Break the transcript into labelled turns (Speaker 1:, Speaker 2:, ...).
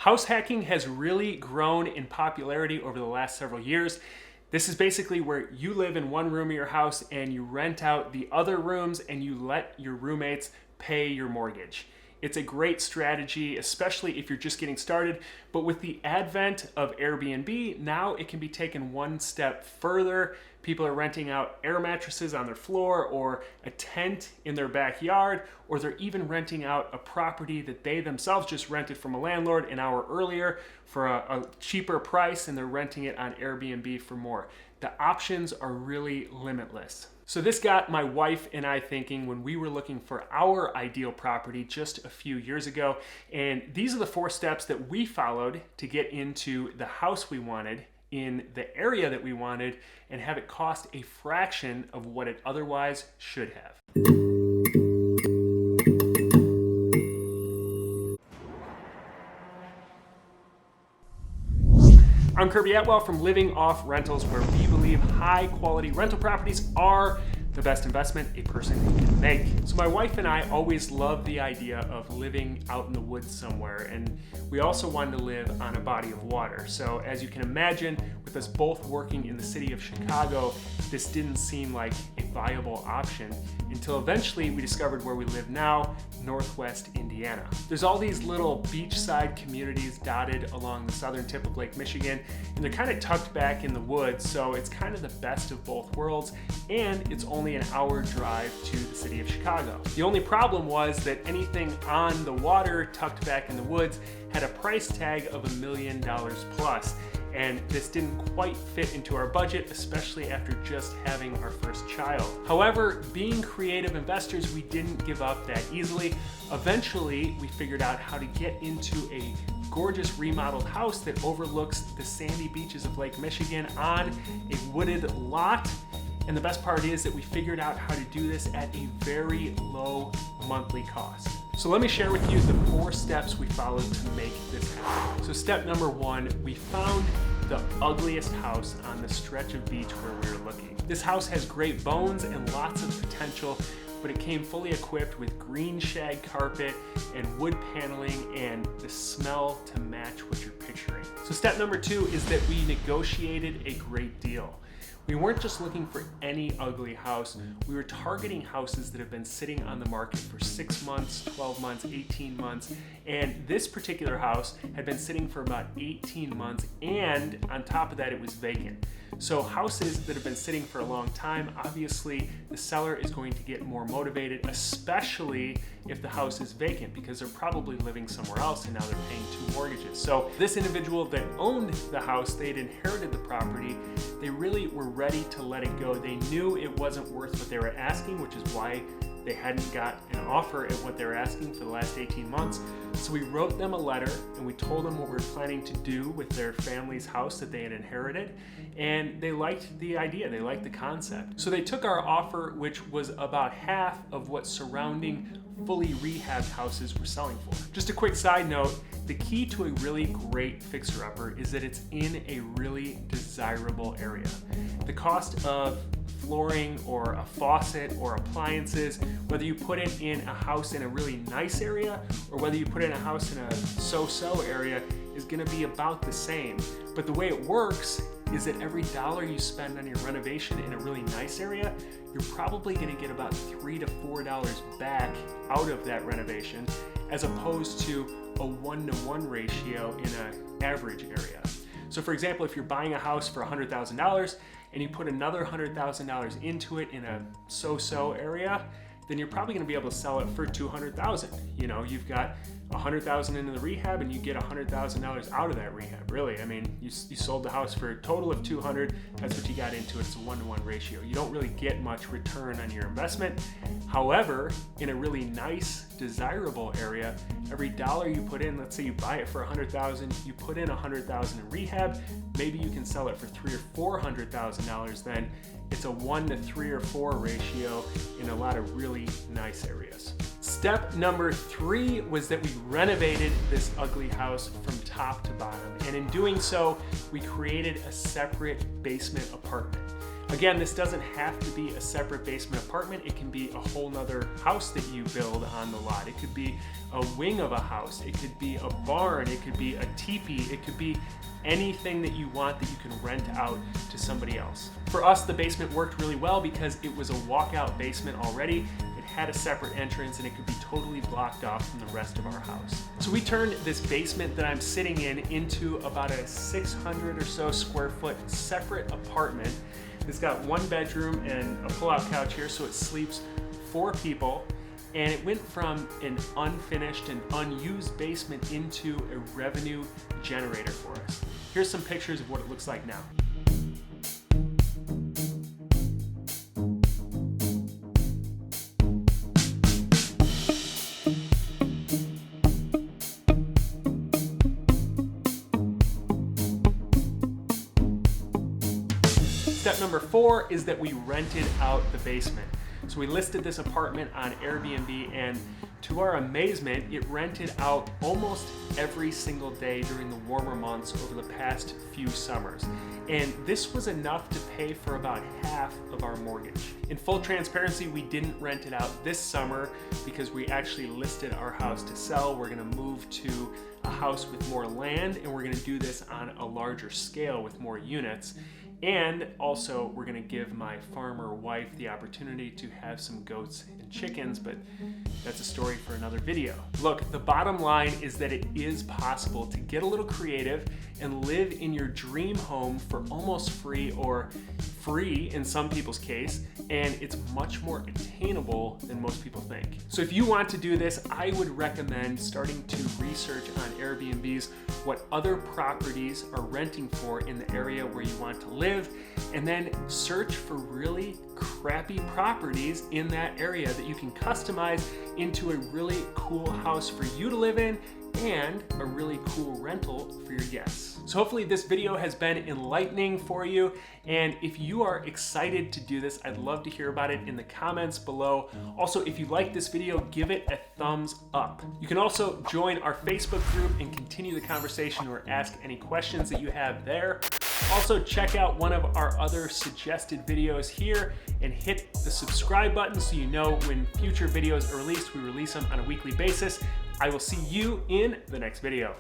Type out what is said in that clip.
Speaker 1: House hacking has really grown in popularity over the last several years. This is basically where you live in one room of your house and you rent out the other rooms and you let your roommates pay your mortgage. It's a great strategy, especially if you're just getting started. But with the advent of Airbnb, now it can be taken one step further. People are renting out air mattresses on their floor or a tent in their backyard, or they're even renting out a property that they themselves just rented from a landlord an hour earlier for a cheaper price, and they're renting it on Airbnb for more. The options are really limitless. So this got my wife and I thinking when we were looking for our ideal property just a few years ago. And these are the 4 steps that we followed to get into the house we wanted in the area that we wanted and have it cost a fraction of what it otherwise should have. I'm Kirby Atwell from Living Off Rentals, where we believe high quality rental properties are the best investment a person can make. So my wife and I always loved the idea of living out in the woods somewhere, and we also wanted to live on a body of water. So as you can imagine, with us both working in the city of Chicago, this didn't seem like a viable option until eventually we discovered where we live now, Northwest Indiana. There's all these little beachside communities dotted along the southern tip of Lake Michigan, and they're kind of tucked back in the woods, so it's kind of the best of both worlds, and it's only an hour drive to the city of Chicago. The only problem was that anything on the water tucked back in the woods had a price tag of $1 million plus. And this didn't quite fit into our budget, especially after just having our first child. However, being creative investors, we didn't give up that easily. Eventually, we figured out how to get into a gorgeous remodeled house that overlooks the sandy beaches of Lake Michigan on a wooded lot. And the best part is that we figured out how to do this at a very low monthly cost. So let me share with you the 4 steps we followed to make this happen. So step number 1, we found the ugliest house on the stretch of beach where we were looking. This house has great bones and lots of potential, but it came fully equipped with green shag carpet and wood paneling and the smell to match what you're picturing. So step number 2 is that we negotiated a great deal. We weren't just looking for any ugly house. We were targeting houses that have been sitting on the market for 6 months, 12 months, 18 months. And this particular house had been sitting for about 18 months. And on top of that, it was vacant. So houses that have been sitting for a long time, obviously the seller is going to get more motivated, especially if the house is vacant, because they're probably living somewhere else and now they're paying 2 mortgages. So this individual that owned the house, they'd inherited the property, they really were ready to let it go. They knew it wasn't worth what they were asking, which is why they hadn't got an offer at what they were asking for the last 18 months. So we wrote them a letter and we told them what we were planning to do with their family's house that they had inherited. And they liked the idea, they liked the concept. So they took our offer, which was about half of what surrounding fully rehabbed houses were selling for. Just a quick side note, the key to a really great fixer-upper is that it's in a really desirable area. The cost of flooring or a faucet or appliances, whether you put it in a house in a really nice area or whether you put it in a house in a so-so area, is going to be about the same. But the way it works is that every dollar you spend on your renovation in a really nice area, you're probably going to get about $3 to $4 back out of that renovation, as opposed to a 1-to-1 ratio in an average area. So for example, if you're buying a house for $100,000 and you put another $100,000 into it in a so-so area, then you're probably going to be able to sell it for $200,000. You know, you've got $100,000 into the rehab and you get $100,000 out of that rehab. Really, I mean, you sold the house for a total of $200,000. That's what you got into it. It's a 1-to-1 ratio. You don't really get much return on your investment. However, in a really nice, desirable area, every dollar you put in, let's say you buy it for $100,000, you put in $100,000 in rehab, maybe you can sell it for $300,000 or $400,000 then. It's a 1 to 3 or 4 ratio in a lot of really nice areas. Step number 3 was that we renovated this ugly house from top to bottom. And in doing so, we created a separate basement apartment. Again, this doesn't have to be a separate basement apartment. It can be a whole nother house that you build on the lot. It could be a wing of a house. It could be a barn. It could be a teepee. It could be anything that you want that you can rent out to somebody else. For us, the basement worked really well because it was a walkout basement already. It had a separate entrance and it could be totally blocked off from the rest of our house. So we turned this basement that I'm sitting in into about a 600 or so square foot separate apartment. It's got one bedroom and a pull-out couch here, so it sleeps 4 people. And it went from an unfinished and unused basement into a revenue generator for us. Here's some pictures of what it looks like now. Step number 4 is that we rented out the basement. So we listed this apartment on Airbnb, and to our amazement, it rented out almost every single day during the warmer months over the past few summers. And this was enough to pay for about half of our mortgage. In full transparency, we didn't rent it out this summer because we actually listed our house to sell. We're gonna move to a house with more land, and we're gonna do this on a larger scale with more units. And also, we're gonna give my farmer wife the opportunity to have some goats and chickens, but that's a story for another video. Look, the bottom line is that it is possible to get a little creative and live in your dream home for almost free, or free in some people's case, and it's much more attainable than most people think. So if you want to do this, I would recommend starting to research on Airbnbs what other properties are renting for in the area where you want to live, and then search for really crappy properties in that area that you can customize into a really cool house for you to live in and a really cool rental for your guests. So hopefully this video has been enlightening for you, and if you are excited to do this, I'd love to hear about it in the comments below. Also, if you like this video, give it a thumbs up. You can also join our Facebook group and continue the conversation or ask any questions that you have there. Also, check out one of our other suggested videos here and hit the subscribe button so you know when future videos are released. We release them on a weekly basis. I will see you in the next video.